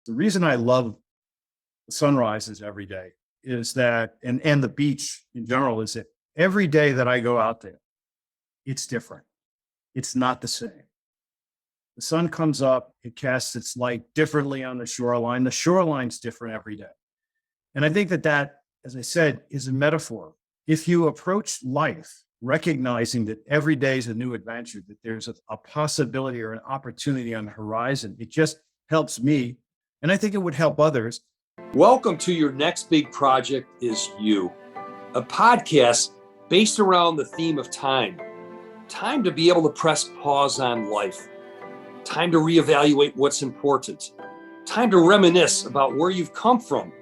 the reason I love sunrises every day is that, and the beach in general, is that every day that I go out there, it's different. It's not the same. The sun comes up, it casts its light differently on the shoreline. The shoreline's different every day. And I think that, as I said, is a metaphor. If you approach life recognizing that every day is a new adventure, that there's a possibility or an opportunity on the horizon, it just helps me. And I think it would help others. Welcome to Your Next Big Project is You, a podcast based around the theme of time. Time to be able to press pause on life. Time to reevaluate what's important. Time to reminisce about where you've come from,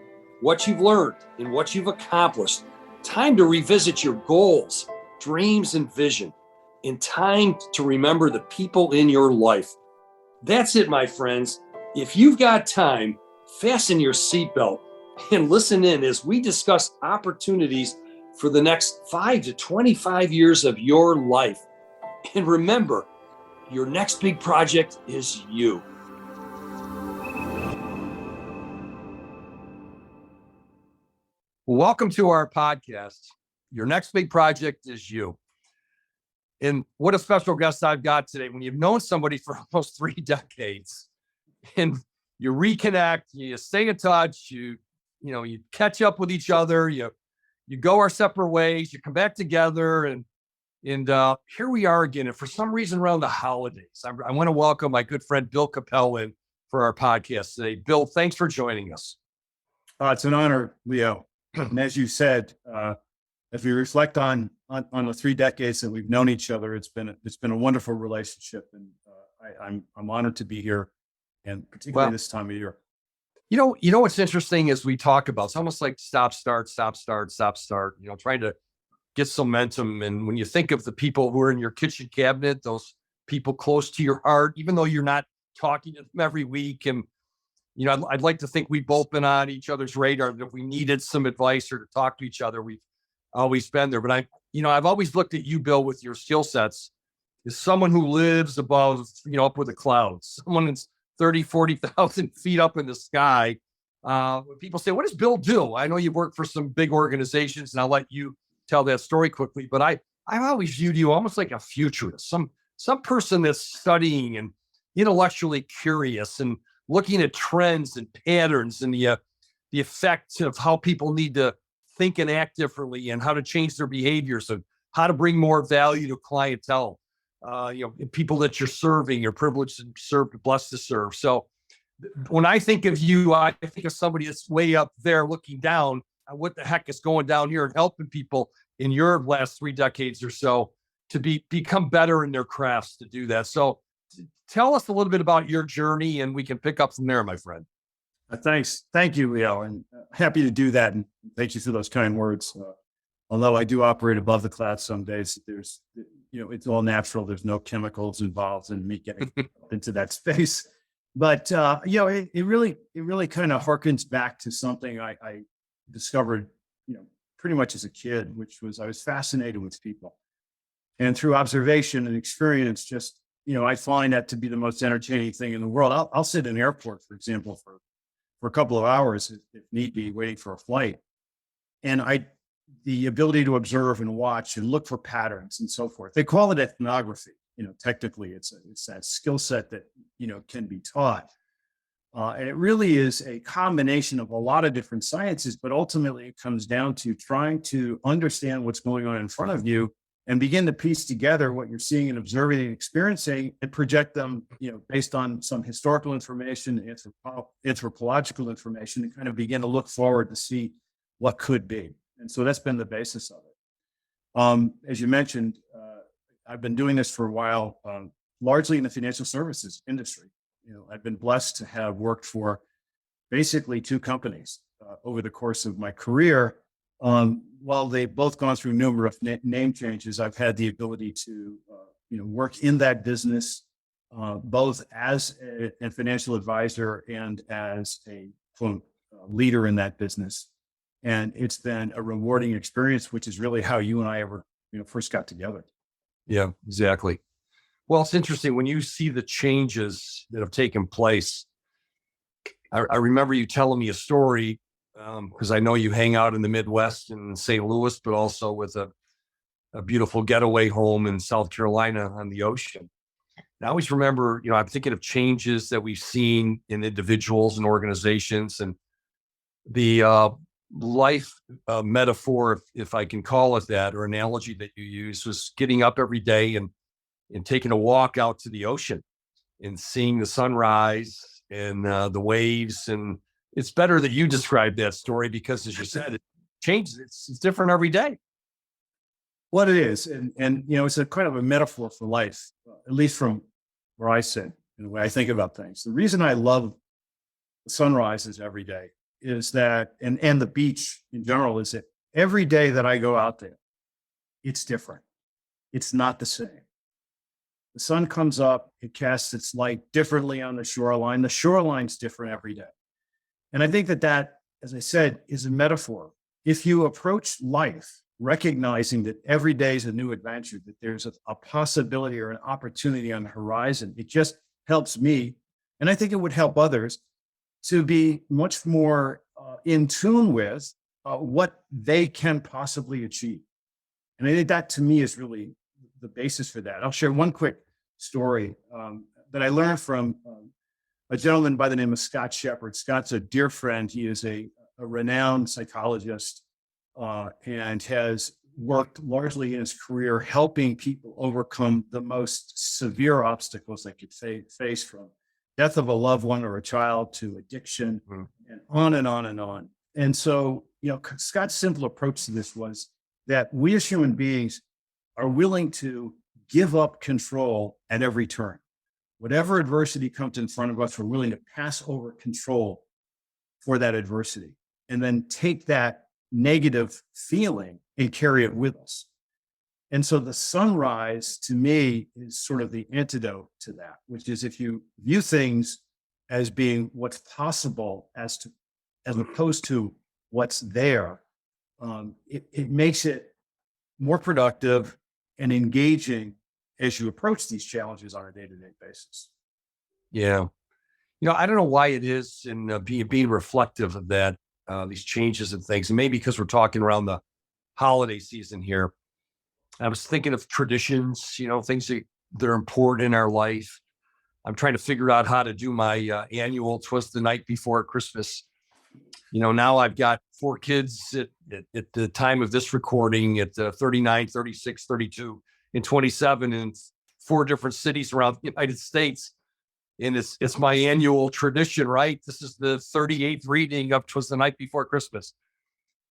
what you've learned, and what you've accomplished. Time to revisit your goals, dreams, and vision. And time to remember the people in your life. That's it, my friends. If you've got time, fasten your seatbelt and listen in as we discuss opportunities for the next 5 to 25 years of your life. And remember, your next big project is you. Welcome to our podcast. Your next big project is you. And what a special guest I've got today. When you've known somebody for almost 3 decades and you reconnect, you stay in touch, you catch up with each other, you go our separate ways, you come back together, and here we are again. And for some reason around the holidays, I want to welcome my good friend Bill Coppel in for our podcast today. Bill, thanks for joining us. It's an honor, Leo. And as you said, as we reflect on the 3 decades that we've known each other, it's been a wonderful relationship, and I'm honored to be here, and particularly this time of year. You know what's interesting is we talk about, it's almost like stop, start, trying to get some momentum. And when you think of the people who are in your kitchen cabinet, those people close to your heart, even though you're not talking to them every week, and I'd like to think we've both been on each other's radar, that if we needed some advice or to talk to each other, we've always been there. But I've always looked at you, Bill, with your skill sets, as someone who lives above, up with the clouds, someone that's 30, 40,000 feet up in the sky. When people say, what does Bill do? I know you work for some big organizations, and I'll let you tell that story quickly, but I've always viewed you almost like a futurist, some person that's studying and intellectually curious and looking at trends and patterns and the effects of how people need to think and act differently, and how to change their behaviors, and how to bring more value to clientele. People that you're serving, you're privileged to serve, blessed to serve. So when I think of you, I think of somebody that's way up there looking down at what the heck is going down here, and helping people in your last 3 decades or so to become better in their crafts to do that. So tell us a little bit about your journey, and we can pick up from there, my friend. Thanks. Thank you, Leo. And happy to do that. And thank you for those kind words. Although I do operate above the clouds some days, there's, it's all natural. There's no chemicals involved in me getting into that space. But, it really kind of harkens back to something I discovered, pretty much as a kid, which was I was fascinated with people. And through observation and experience, just, I find that to be the most entertaining thing in the world. I'll sit in an airport, for example, for a couple of hours, if need be, waiting for a flight. And the ability to observe and watch and look for patterns and so forth. They call it ethnography. Technically it's that skill set that, can be taught. And it really is a combination of a lot of different sciences, but ultimately it comes down to trying to understand what's going on in front of you and begin to piece together what you're seeing and observing and experiencing, and project them, based on some historical information, anthropological information, and kind of begin to look forward to see what could be. And so that's been the basis of it. As you mentioned, I've been doing this for a while, largely in the financial services industry. I've been blessed to have worked for basically 2 companies over the course of my career. While they've both gone through numerous name changes, I've had the ability to, work in that business, both as a financial advisor and as a leader in that business. And it's been a rewarding experience, which is really how you and I ever, first got together. Yeah, exactly. Well, it's interesting when you see the changes that have taken place. I remember you telling me a story because I know you hang out in the Midwest in St. Louis, but also with a beautiful getaway home in South Carolina on the ocean. And I always remember, I'm thinking of changes that we've seen in individuals and organizations, and the life metaphor, if I can call it that, or analogy that you use, was getting up every day and taking a walk out to the ocean and seeing the sunrise and the waves. And it's better that you describe that story because, as you said, it changes. It's different every day. What it is, and it's a kind of a metaphor for life, at least from where I sit and the way I think about things. The reason I love sunrises every day is that, and the beach in general, is that every day that I go out there, it's different. It's not the same. The sun comes up, it casts its light differently on the shoreline. The shoreline's different every day. And I think that, as I said, is a metaphor. If you approach life recognizing that every day is a new adventure, that there's a possibility or an opportunity on the horizon, it just helps me, and I think it would help others, to be much more in tune with what they can possibly achieve. And I think that, to me, is really the basis for that. I'll share one quick story that I learned from a gentleman by the name of Scott Shepard. Scott's a dear friend. He is a renowned psychologist and has worked largely in his career helping people overcome the most severe obstacles they could face, from death of a loved one or a child to addiction, and on and on and on. And so, Scott's simple approach to this was that we as human beings are willing to give up control at every turn. Whatever adversity comes in front of us, we're willing to pass over control for that adversity and then take that negative feeling and carry it with us. And so the sunrise, to me, is sort of the antidote to that, which is, if you view things as being what's possible as opposed to what's there, it makes it more productive and engaging as you approach these challenges on a day-to-day basis. Yeah. I don't know why it is, and being reflective of that, these changes and things, and maybe because we're talking around the holiday season here, I was thinking of traditions, things that are important in our life. I'm trying to figure out how to do my annual "'Twas the Night Before Christmas." Now I've got 4 kids at the time of this recording, at 39, 36, 32, and 27 in 4 different cities around the United States. And it's my annual tradition, right? This is the 38th reading of "'Twas the Night Before Christmas."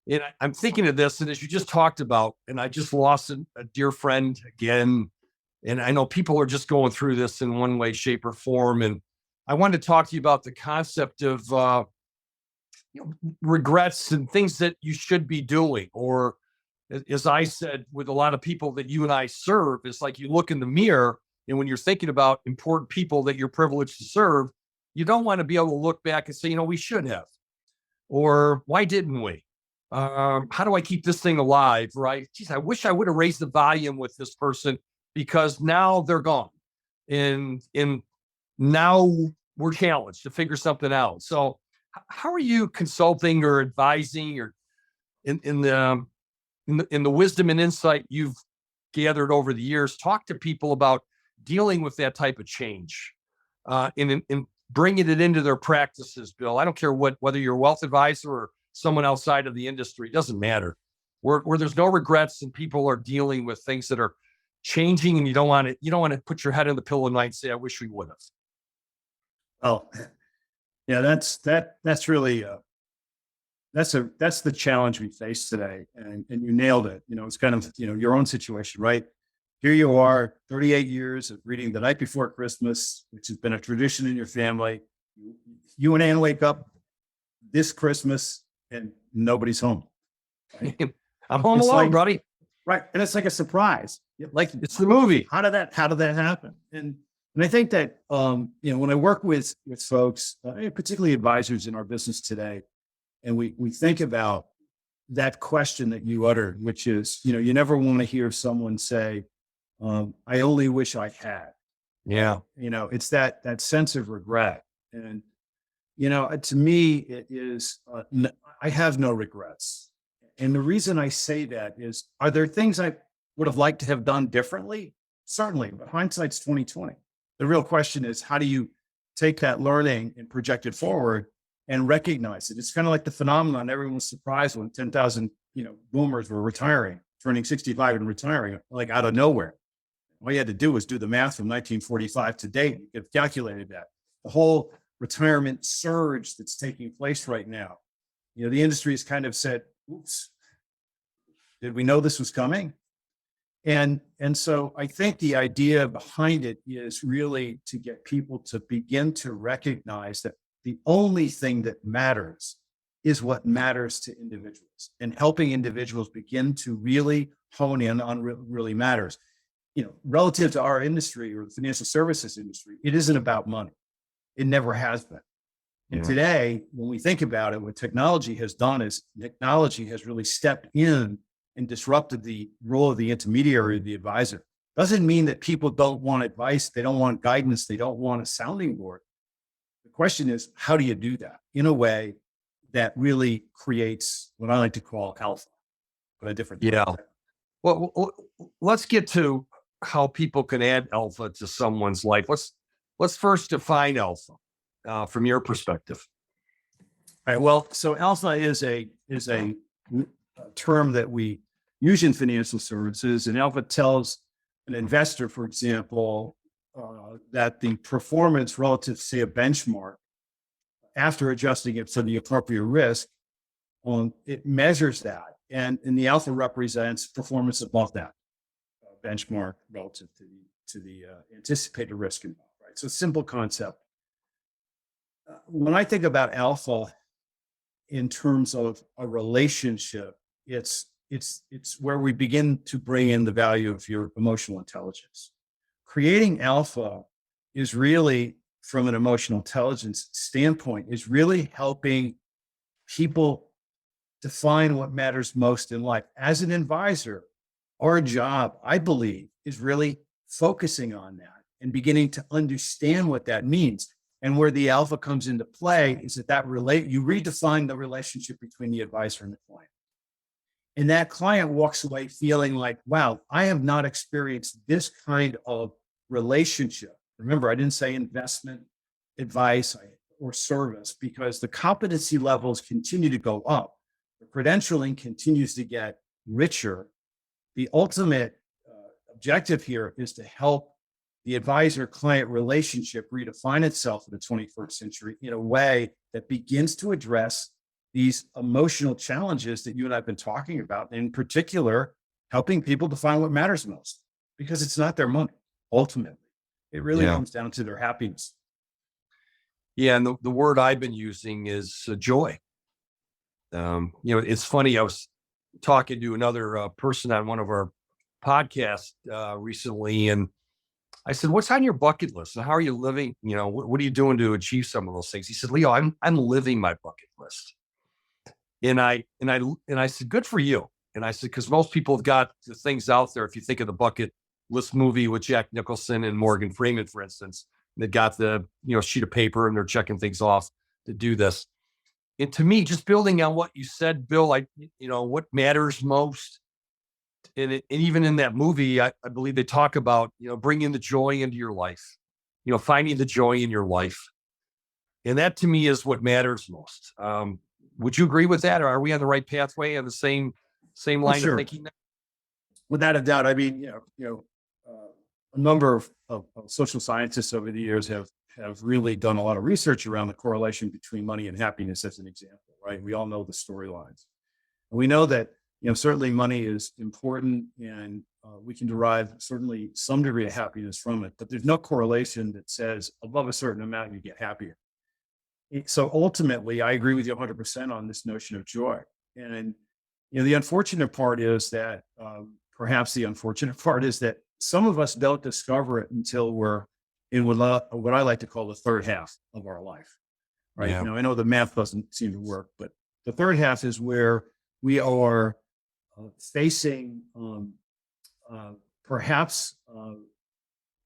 And I'm thinking of this, and as you just talked about, and I just lost a dear friend again. And I know people are just going through this in one way, shape, or form. And I wanted to talk to you about the concept of regrets and things that you should be doing. Or, as I said, with a lot of people that you and I serve, it's like you look in the mirror, and when you're thinking about important people that you're privileged to serve, you don't want to be able to look back and say, we should have, or why didn't we? How do I keep this thing alive? Right? Geez, I wish I would have raised the volume with this person, because now they're gone. And now we're challenged to figure something out. So how are you consulting or advising, or in the wisdom and insight you've gathered over the years, talk to people about dealing with that type of change, and bringing it into their practices, Bill? I don't care whether you're a wealth advisor or someone outside of the industry, it doesn't matter. Where there's no regrets and people are dealing with things that are changing, and you don't want to put your head on the pillow at night and say, I wish we would have. Oh, yeah, that's really that's the challenge we face today. And you nailed it. It's kind of, your own situation, right? Here you are, 38 years of reading The Night Before Christmas, which has been a tradition in your family. You and Ann wake up this Christmas and nobody's home. Right? I'm home alone, buddy. Right. And it's like a surprise. Like, it's the movie. How did that happen? And I think that, when I work with folks, particularly advisors in our business today, and we think about that question that you uttered, which is, you never want to hear someone say, I only wish I had. Yeah. It's that sense of regret. And To me, it is, I have no regrets. And the reason I say that is, are there things I would have liked to have done differently? Certainly, but hindsight's 2020. The real question is, how do you take that learning and project it forward and recognize it? It's kind of like the phenomenon. Everyone was surprised when 10,000, boomers were retiring, turning 65 and retiring, like out of nowhere. All you had to do was do the math from 1945 to date. You could have calculated that. The whole retirement surge that's taking place right now. The industry has kind of said, oops, did we know this was coming? And so I think the idea behind it is really to get people to begin to recognize that the only thing that matters is what matters to individuals, and helping individuals begin to really hone in on what really matters. Relative to our industry or the financial services industry, it isn't about money. It never has been. And today, when we think about it, what technology has done is technology has really stepped in and disrupted the role of the intermediary, the advisor. Doesn't mean that people don't want advice, they don't want guidance, they don't want a sounding board. The question is, how do you do that in a way that really creates what I like to call alpha, but a different. Well, let's get to how people can add alpha to someone's life. Let's first define alpha from your perspective. All right. Well, so alpha is a term that we use in financial services, and alpha tells an investor, for example, that the performance relative to, say, a benchmark, after adjusting it for the appropriate risk, it measures that, and the alpha represents performance above that benchmark relative to the anticipated risk involved. Right. So, simple concept. When I think about alpha in terms of a relationship, it's where we begin to bring in the value of your emotional intelligence. Creating alpha is really, from an emotional intelligence standpoint, is really helping people define what matters most in life. As an advisor, our job, I believe, is really focusing on that and beginning to understand what that means. And where the alpha comes into play is you redefine the relationship between the advisor and the client. And that client walks away feeling like, wow, I have not experienced this kind of relationship. Remember, I didn't say investment, advice, or service, because the competency levels continue to go up. The credentialing continues to get richer. The ultimate objective here is to help the advisor-client relationship redefine itself in the 21st century in a way that begins to address these emotional challenges that you and I have been talking about, in particular, helping people define what matters most, because it's not their money. Ultimately, it really comes down to their happiness. Yeah. And the word I've been using is joy. It's funny. I was talking to another person on one of our podcasts recently, and I said, "What's on your bucket list? And how are you living? What are you doing to achieve some of those things?" He said, "Leo, I'm living my bucket list." And I said, "Good for you." And I said, because most people have got the things out there. If you think of the bucket list movie with Jack Nicholson and Morgan Freeman, for instance, they've got the sheet of paper and they're checking things off to do this. And to me, just building on what you said, Bill, what matters most. And even in that movie, I believe they talk about, bringing the joy into your life, finding the joy in your life. And that to me is what matters most. Would you agree with that? Or are we on the right pathway on the same line of thinking? Without a doubt. I mean, a number of social scientists over the years have really done a lot of research around the correlation between money and happiness, as an example, right? We all know the storylines. And we know that, certainly money is important, and we can derive certainly some degree of happiness from it, but there's no correlation that says above a certain amount, you get happier. So ultimately, I agree with you 100% on this notion of joy. And, the unfortunate part is that, some of us don't discover it until we're in what I like to call the third half of our life, right? Yeah. I know the math doesn't seem to work, but the third half is where we are facing perhaps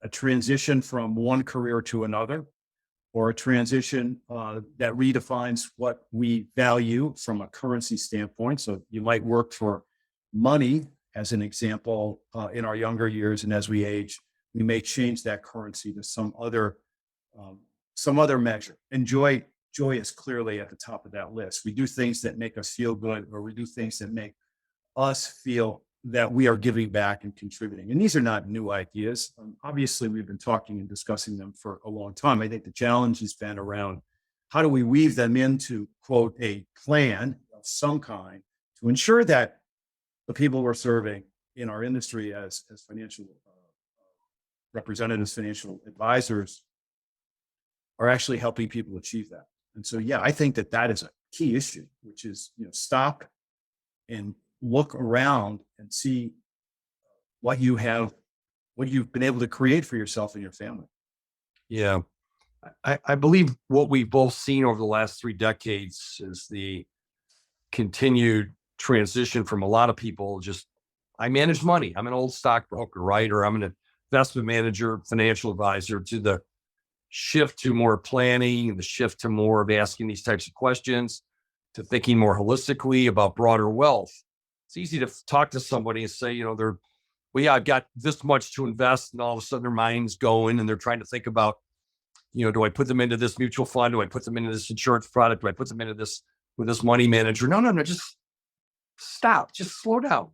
a transition from one career to another, or a transition that redefines what we value from a currency standpoint. So you might work for money, as an example, in our younger years, and as we age, we may change that currency to some other measure. And joy is clearly at the top of that list. We do things that make us feel good, or we do things that make us feel that we are giving back and contributing. And these are not new ideas. Obviously, we've been talking and discussing them for a long time. I think the challenge has been around how do we weave them into, quote, a plan of some kind to ensure that the people we're serving in our industry as financial representatives, financial advisors, are actually helping people achieve that. And so, yeah, I think that is a key issue, which is, stop and look around and see what you've been able to create for yourself and your family. Yeah. I believe what we've both seen over the last 3 decades is the continued transition from a lot of people. I manage money. I'm an old stockbroker, right? Or I'm an investment manager, financial advisor, to the shift to more planning and the shift to more of asking these types of questions, to thinking more holistically about broader wealth. It's easy to talk to somebody and say, I've got this much to invest, and all of a sudden their mind's going and they're trying to think about, do I put them into this mutual fund? Do I put them into this insurance product? Do I put them into this with this money manager? No, just stop. Just slow down.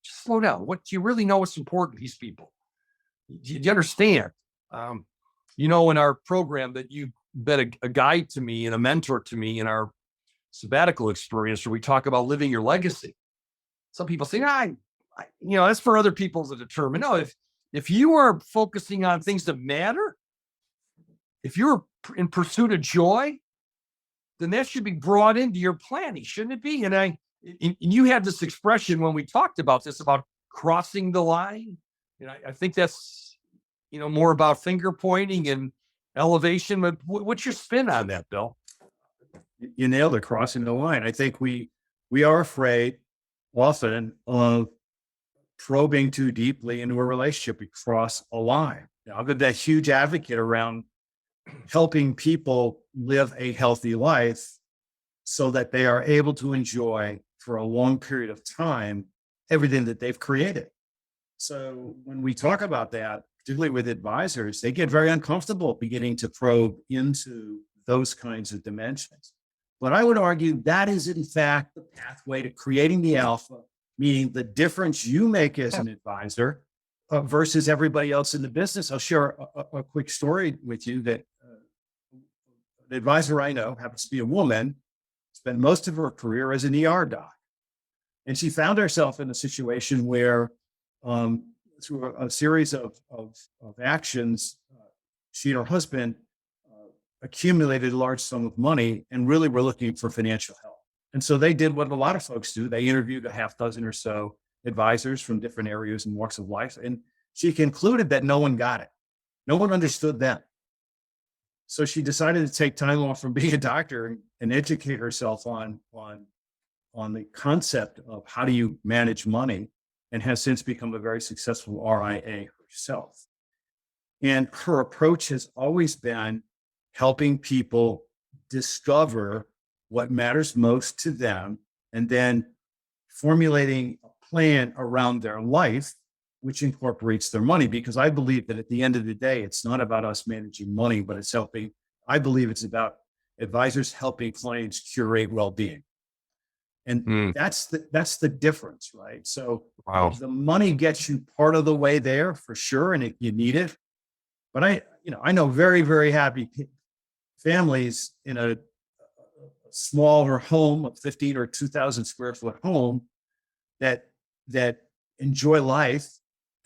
Just slow down. What do you really know what's important to these people? Do you understand? In our program that you've been a guide to me and a mentor to me in our sabbatical experience, where we talk about living your legacy. Some people say, that's for other people to determine. No, if you are focusing on things that matter, if you're in pursuit of joy, then that should be brought into your planning, shouldn't it be? And you had this expression when we talked about this, about crossing the line. I think that's, more about finger pointing and elevation. But what's your spin on that, Bill? You nailed it, crossing the line. I think we are afraid often of probing too deeply into a relationship. We cross a line. I've been that huge advocate around helping people live a healthy life so that they are able to enjoy for a long period of time everything that they've created. So when we talk about that, particularly with advisors, they get very uncomfortable beginning to probe into those kinds of dimensions. But I would argue that is, in fact, the pathway to creating the alpha, meaning the difference you make as an advisor versus everybody else in the business. I'll share a quick story with you that an advisor I know happens to be a woman, spent most of her career as an ER doc. And she found herself in a situation where, through a series of actions, she and her husband accumulated a large sum of money and really were looking for financial help. And so they did what a lot of folks do. They interviewed a half dozen or so advisors from different areas and walks of life. And she concluded that no one got it. No one understood them. So she decided to take time off from being a doctor and educate herself on the concept of how do you manage money, and has since become a very successful RIA herself. And her approach has always been helping people discover what matters most to them, and then formulating a plan around their life, which incorporates their money. Because I believe that at the end of the day, it's not about us managing money, but I believe it's about advisors helping clients curate well-being. And that's the difference, right? So wow. The money gets you part of the way there for sure, and you need it. But I know very, very happy families in a smaller home, a 15 or 2,000 square foot home, that enjoy life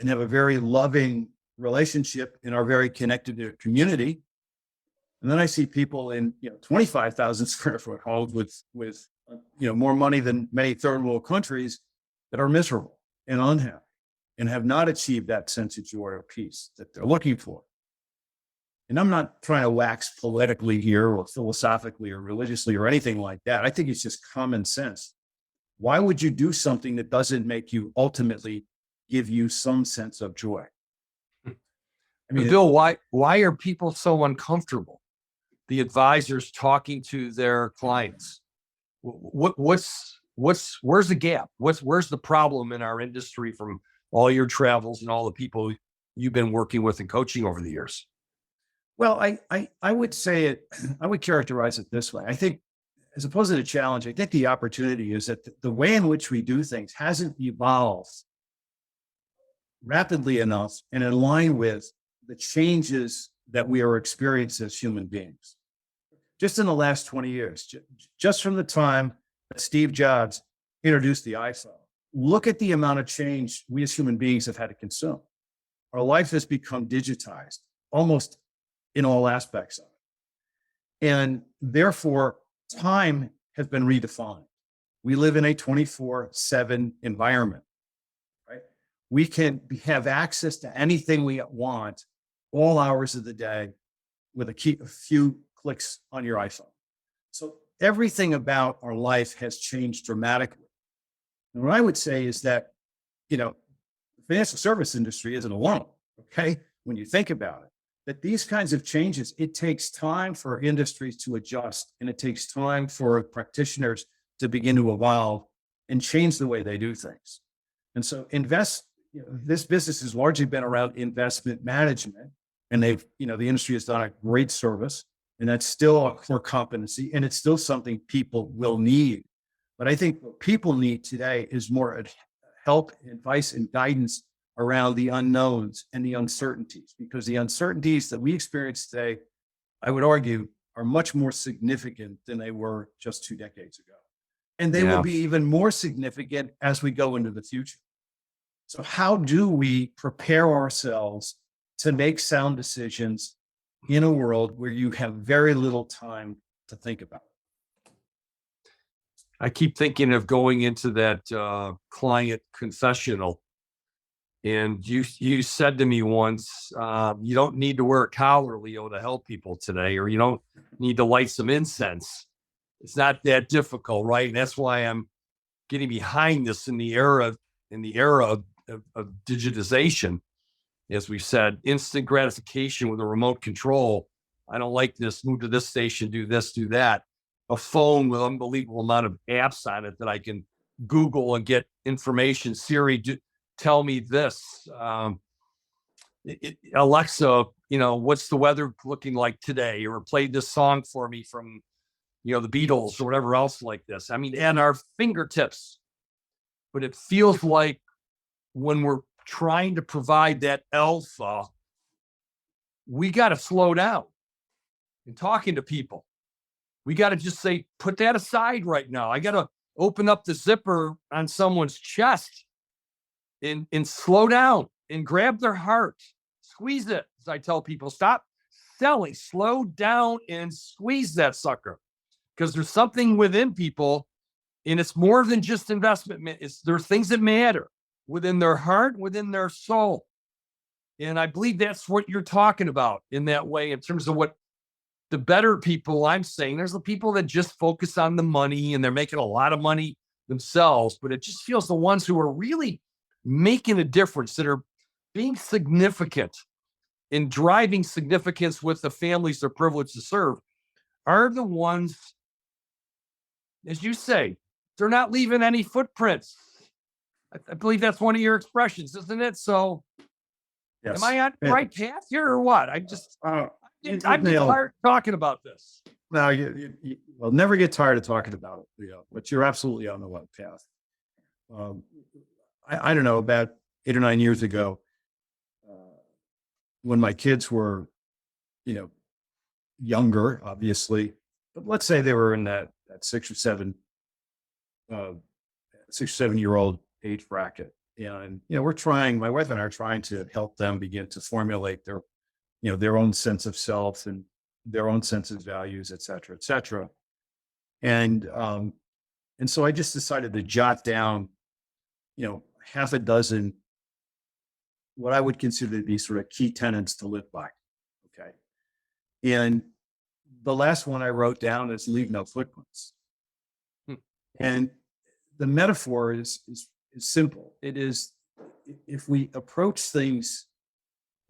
and have a very loving relationship and are very connected to their community. And then I see people in 25,000 square foot homes with more money than many third world countries that are miserable and unhappy and have not achieved that sense of joy or peace that they're looking for. And I'm not trying to wax poetically here or philosophically or religiously or anything like that. I think it's just common sense. Why would you do something that doesn't make you ultimately give you some sense of joy? I mean, Bill, why are people so uncomfortable? the advisors talking to their clients? Where's the gap? Where's the problem in our industry from all your travels and all the people you've been working with and coaching over the years? Well, I would say it, I would characterize it this way. I think, as opposed to the challenge, I think the opportunity is that the way in which we do things hasn't evolved rapidly enough and in line with the changes that we are experiencing as human beings. Just in the last 20 years, just from the time that Steve Jobs introduced the iPhone, look at the amount of change we as human beings have had to consume. Our life has become digitized almost in all aspects of it. And therefore, time has been redefined. We live in a 24/7 environment, right? We can have access to anything we want all hours of the day with a few clicks on your iPhone. So everything about our life has changed dramatically. And what I would say is that, the financial service industry isn't alone, okay? When you think about it, that these kinds of changes, it takes time for industries to adjust, and it takes time for practitioners to begin to evolve and change the way they do things. And so this business has largely been around investment management, and the industry has done a great service, and that's still a core competency, and it's still something people will need. But I think what people need today is more help, advice, and guidance around the unknowns and the uncertainties, because the uncertainties that we experience today, I would argue, are much more significant than they were just 2 decades ago. And they will be even more significant as we go into the future. So how do we prepare ourselves to make sound decisions in a world where you have very little time to think about it? I keep thinking of going into that client confessional. And you said to me once, you don't need to wear a collar, Leo, to help people today, or you don't need to light some incense. It's not that difficult, right? And that's why I'm getting behind this in the era of digitization. As we said, instant gratification with a remote control. I don't like this. Move to this station, do this, do that. A phone with unbelievable amount of apps on it that I can Google and get information. Siri, tell me this. Alexa, what's the weather looking like today? Or play this song for me from, the Beatles or whatever else like this. I mean, at our fingertips. But it feels like when we're trying to provide that alpha, we got to slow down in talking to people. We got to just say, put that aside right now. I got to open up the zipper on someone's chest and slow down and grab their heart, squeeze it. As I tell people, stop selling, slow down and squeeze that sucker. Because there's something within people, and it's more than just investment. There are things that matter within their heart, within their soul. And I believe that's what you're talking about in that way, in terms of what the better people I'm saying. There's the people that just focus on the money and they're making a lot of money themselves, but it just feels the ones who are really making a difference, that are being significant in driving significance with the families they're privileged to serve, are the ones, as you say, they're not leaving any footprints. I believe that's one of your expressions, isn't it? So Yes. am I on the right path here or what? I'm just tired of talking about this. No, you'll never get tired of talking about it, Leo, but you're absolutely on the right path. I don't know, about 8 or 9 years ago, when my kids were, younger, obviously, but let's say they were in that 6 or 7-year-old age bracket. And, my wife and I are trying to help them begin to formulate their own sense of self and their own sense of values, et cetera, et cetera. And so I just decided to jot down, half a dozen, what I would consider to be sort of key tenets to live by. Okay. And the last one I wrote down is leave no footprints. And the metaphor is simple. It is, if we approach things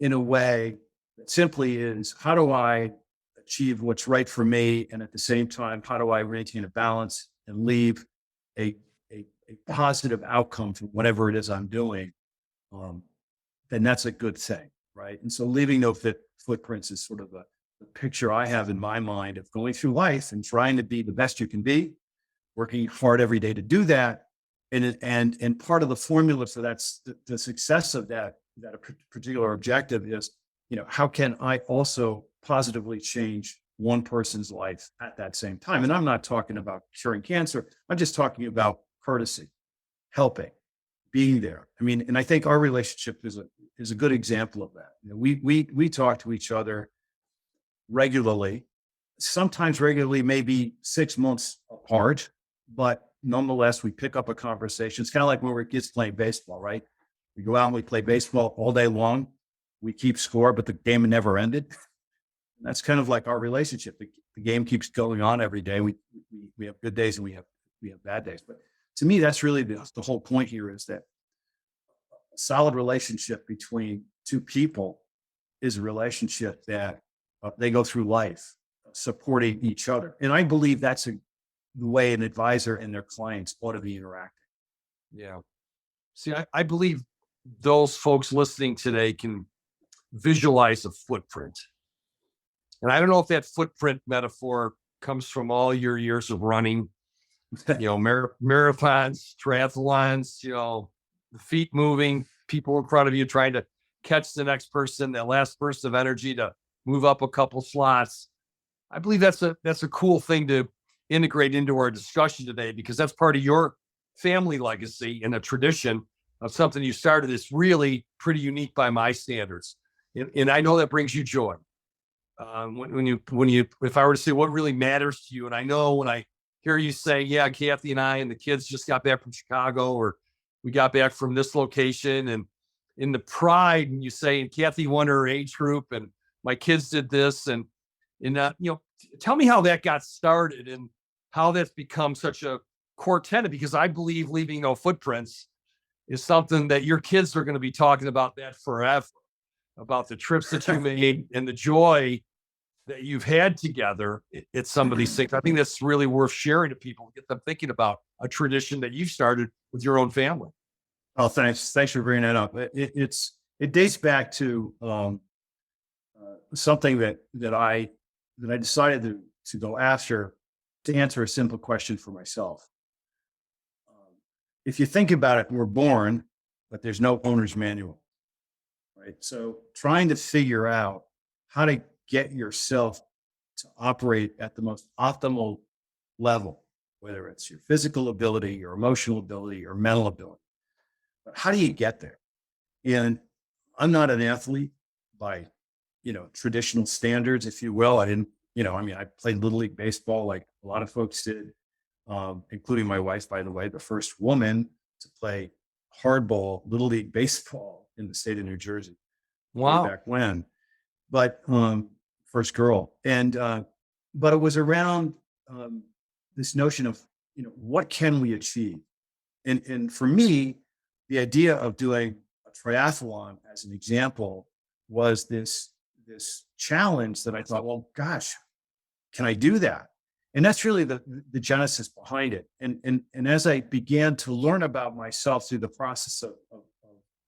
in a way that simply is, how do I achieve what's right for me? And at the same time, how do I maintain a balance and leave a, a positive outcome from whatever it is I'm doing? Then that's a good thing, right? And so leaving no footprints is sort of the picture I have in my mind of going through life and trying to be the best you can be, working hard every day to do that. And part of the formula for that's the success of that particular objective is, how can I also positively change one person's life at that same time? And I'm not talking about curing cancer. I'm just talking about courtesy, helping, being there. I mean, and I think our relationship is a good example of that. We talk to each other regularly, sometimes regularly, maybe 6 months apart, but nonetheless, we pick up a conversation. It's kind of like when we're kids playing baseball, right? We go out and we play baseball all day long. We keep score, but the game never ended. That's kind of like our relationship. The game keeps going on every day. We have good days and we have bad days. But to me, that's really the whole point here, is that a solid relationship between two people is a relationship that they go through life supporting each other. And I believe that's the way an advisor and their clients ought to be interacting. Yeah. See, I believe those folks listening today can visualize a footprint. And I don't know if that footprint metaphor comes from all your years of running, marathons, triathlons, the feet moving, people in front of you trying to catch the next person, that last burst of energy to move up a couple slots. I believe that's a cool thing to integrate into our discussion today, because that's part of your family legacy and a tradition of something you started that's really pretty unique by my standards. And I know that brings you joy. If I were to say what really matters to you, and I know when I hear you say, yeah, Kathy and I and the kids just got back from Chicago, or we got back from this location, and in the pride, and you say, and Kathy won her age group, and my kids did this, and tell me how that got started and how that's become such a core tenet, because I believe leaving no footprints is something that your kids are going to be talking about that forever, about the trips that you made and the joy that you've had together at some of these things. I think that's really worth sharing to people, get them thinking about a tradition that you started with your own family. Oh, thanks for bringing that up. It dates back to something that I decided to go after, to answer a simple question for myself. If you think about it, we're born, but there's no owner's manual, right? So trying to figure out how to get yourself to operate at the most optimal level, whether it's your physical ability, your emotional ability, or mental ability. But how do you get there? And I'm not an athlete by, traditional standards, if you will. I played Little League baseball like a lot of folks did, including my wife, by the way, the first woman to play hardball Little League baseball in the state of New Jersey. Wow. Way back when. But first girl. But it was around this notion of, what can we achieve? And for me, the idea of doing a triathlon as an example was this challenge that I thought, well, gosh, can I do that? And that's really the genesis behind it. And as I began to learn about myself through the process of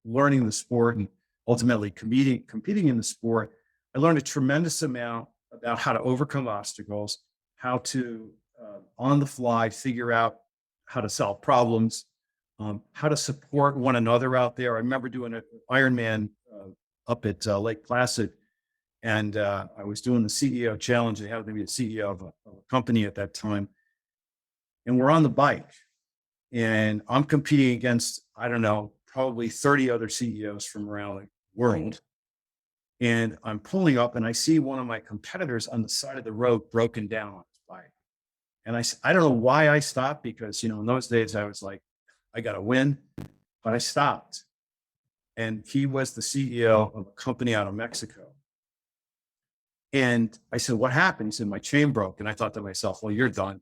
learning the sport and ultimately competing in the sport, I learned a tremendous amount about how to overcome obstacles, how to on the fly figure out how to solve problems, how to support one another out there. I remember doing an Ironman up at Lake Placid, and I was doing the CEO challenge. They happened to be the CEO of a company at that time, and we're on the bike, and I'm competing against, I don't know, probably 30 other CEOs from around the world. And I'm pulling up and I see one of my competitors on the side of the road broken down on his bike. And I don't know why I stopped, because, in those days I was like, I got to win, but I stopped. And he was the CEO of a company out of Mexico. And I said, what happened? He said, my chain broke. And I thought to myself, well, you're done.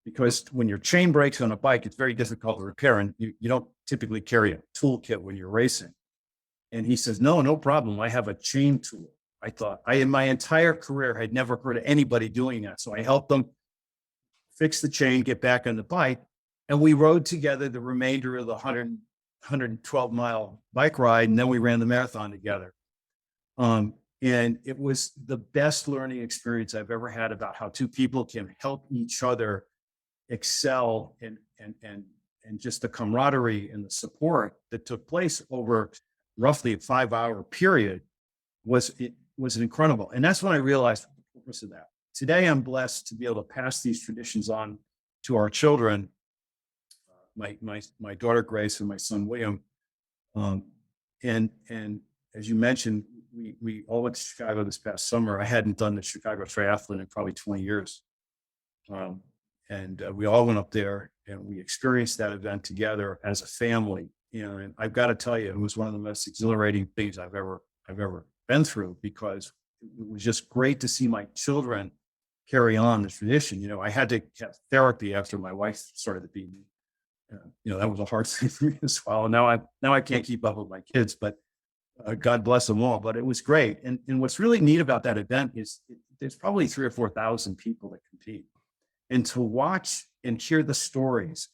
Because when your chain breaks on a bike, it's very difficult to repair. And you don't typically carry a toolkit when you're racing. And he says, no problem. I have a chain tool. I thought in my entire career had never heard of anybody doing that. So I helped them fix the chain, get back on the bike. And we rode together the remainder of the 112-mile bike ride. And then we ran the marathon together. And it was the best learning experience I've ever had about how two people can help each other excel, and just the camaraderie and the support that took place over roughly a 5-hour period was incredible. And that's when I realized the purpose of that. Today, I'm blessed to be able to pass these traditions on to our children, my daughter Grace and my son William. And as you mentioned, we all went to Chicago this past summer. I hadn't done the Chicago Triathlon in probably 20 years. And we all went up there and we experienced that event together as a family. And I've got to tell you, it was one of the most exhilarating things I've ever been through, because it was just great to see my children carry on the tradition. I had to have therapy after my wife started to beat me. That was a hard thing for me as well. Now I can't keep up with my kids, but God bless them all. But it was great. And what's really neat about that event is there's probably 3,000 or 4,000 people that compete. And to watch and hear the stories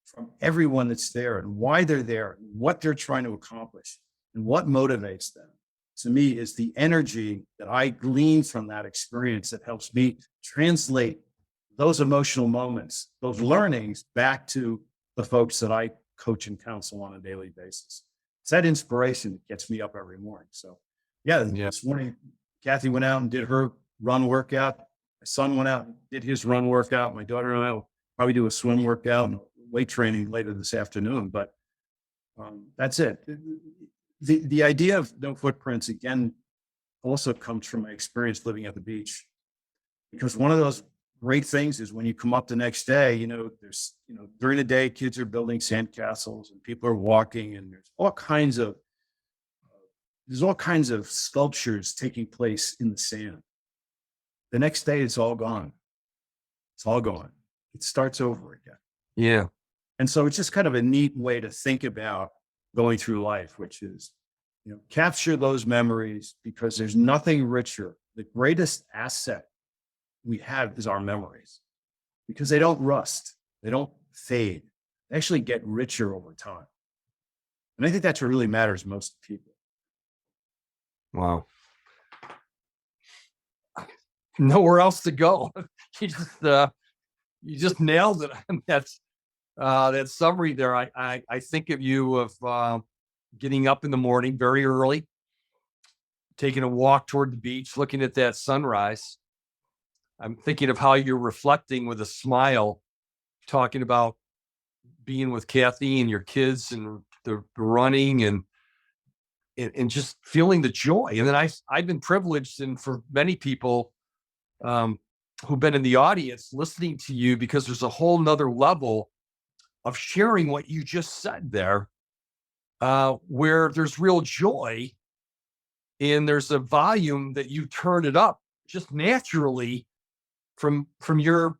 from everyone that's there and why they're there, and what they're trying to accomplish, and what motivates them, to me, is the energy that I glean from that experience that helps me translate those emotional moments, those learnings, back to the folks that I coach and counsel on a daily basis. It's that inspiration that gets me up every morning. So yeah. This morning, Kathy went out and did her run workout. My son went out and did his run workout. My daughter and I will probably do a swim workout and weight training later this afternoon. But that's it. The idea of no footprints, again, also comes from my experience living at the beach. Because one of those great things is when you come up the next day, there's, during the day, kids are building sandcastles and people are walking, and there's all kinds of sculptures taking place in the sand. The next day, it's all gone. It's all gone. It starts over again. Yeah. And so it's just kind of a neat way to think about going through life, which is, capture those memories, because there's nothing richer. The greatest asset we have is our memories, because they don't rust. They don't fade. They actually get richer over time. And I think that's what really matters most to people. Wow. Nowhere else to go. You just nailed it. That's that summary there. I think of you of getting up in the morning very early, taking a walk toward the beach, looking at that sunrise. I'm thinking of how you're reflecting with a smile, talking about being with Kathy and your kids and the running and just feeling the joy. And then I've been privileged, and for many people who've been in the audience listening to you, because there's a whole nother level of sharing what you just said there, where there's real joy, and there's a volume that you turn it up just naturally from your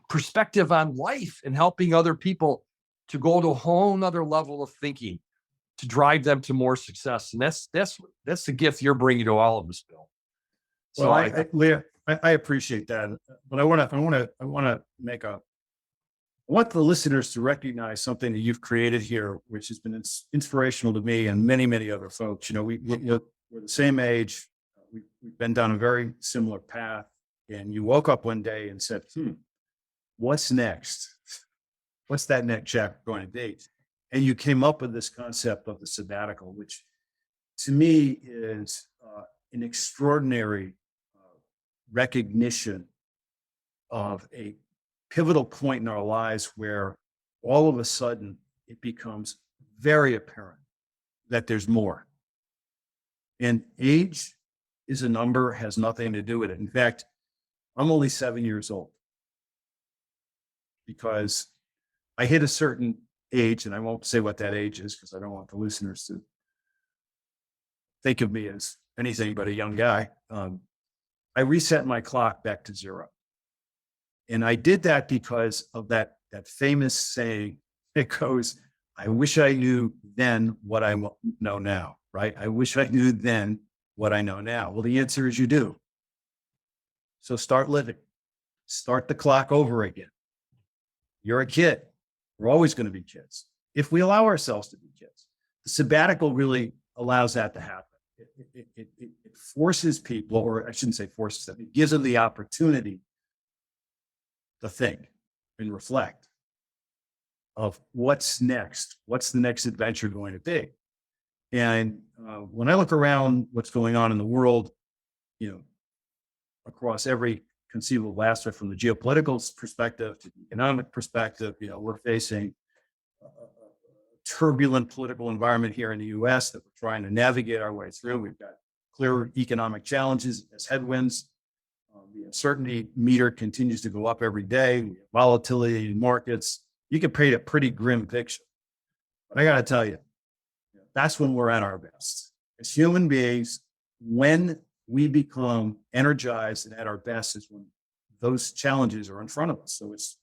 perspective on life and helping other people to go to a whole nother level of thinking to drive them to more success. And that's the gift you're bringing to all of us, Bill. So well, Leah, I appreciate that, but I want the listeners to recognize something that you've created here, which has been inspirational to me and many, many other folks. We're the same age. We've been down a very similar path. And you woke up one day and said, what's next? What's that next chapter going to be? And you came up with this concept of the sabbatical, which to me is an extraordinary recognition of a pivotal point in our lives where all of a sudden it becomes very apparent that there's more. And age is a number, has nothing to do with it. In fact, I'm only 7 years old, because I hit a certain age, and I won't say what that age is because I don't want the listeners to think of me as anything but a young guy. I reset my clock back to zero. And I did that because of that famous saying. It goes, I wish I knew then what I know now, right? I wish I knew then what I know now? Well, the answer is you do. So start living, start the clock over again. You're a kid. We're always going to be kids if we allow ourselves to be kids. The sabbatical really allows that to happen. It forces people, or I shouldn't say forces them, it gives them the opportunity to think and reflect of what's next. What's the next adventure going to be? And when I look around what's going on in the world, across every conceivable aspect, from the geopolitical perspective to the economic perspective, we're facing a turbulent political environment here in the U.S. that we're trying to navigate our way through. We've got clear economic challenges as headwinds. The uncertainty meter continues to go up every day. We have volatility in markets. You can paint a pretty grim picture. But I got to tell you, that's when we're at our best. As human beings, when we become energized and at our best is when those challenges are in front of us. So it's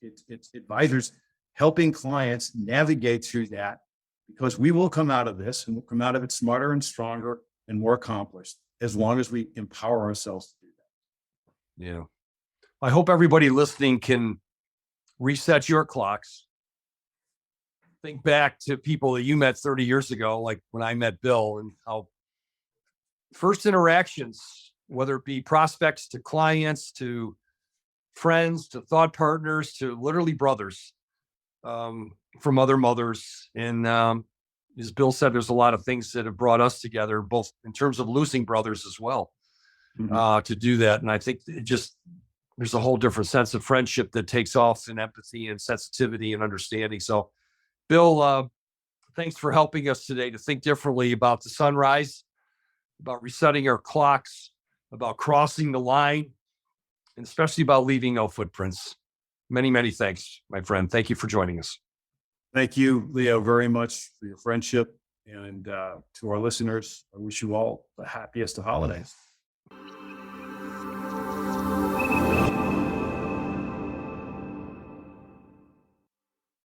advisors helping clients navigate through that, because we will come out of this, and we'll come out of it smarter and stronger and more accomplished as long as we empower ourselves to do that. Yeah. I hope everybody listening can reset your clocks. Think back to people that you met 30 years ago, like when I met Bill, and how first interactions, whether it be prospects to clients, to friends, to thought partners, to literally brothers from other mothers. And as Bill said, there's a lot of things that have brought us together, both in terms of losing brothers as well, to do that. And I think there's a whole different sense of friendship that takes off in empathy and sensitivity and understanding. So Bill, thanks for helping us today to think differently about the sunrise, about resetting our clocks, about crossing the line, and especially about leaving no footprints. Many, many thanks, my friend. Thank you for joining us. Thank you, Leo, very much for your friendship. And to our listeners, I wish you all the happiest of holidays.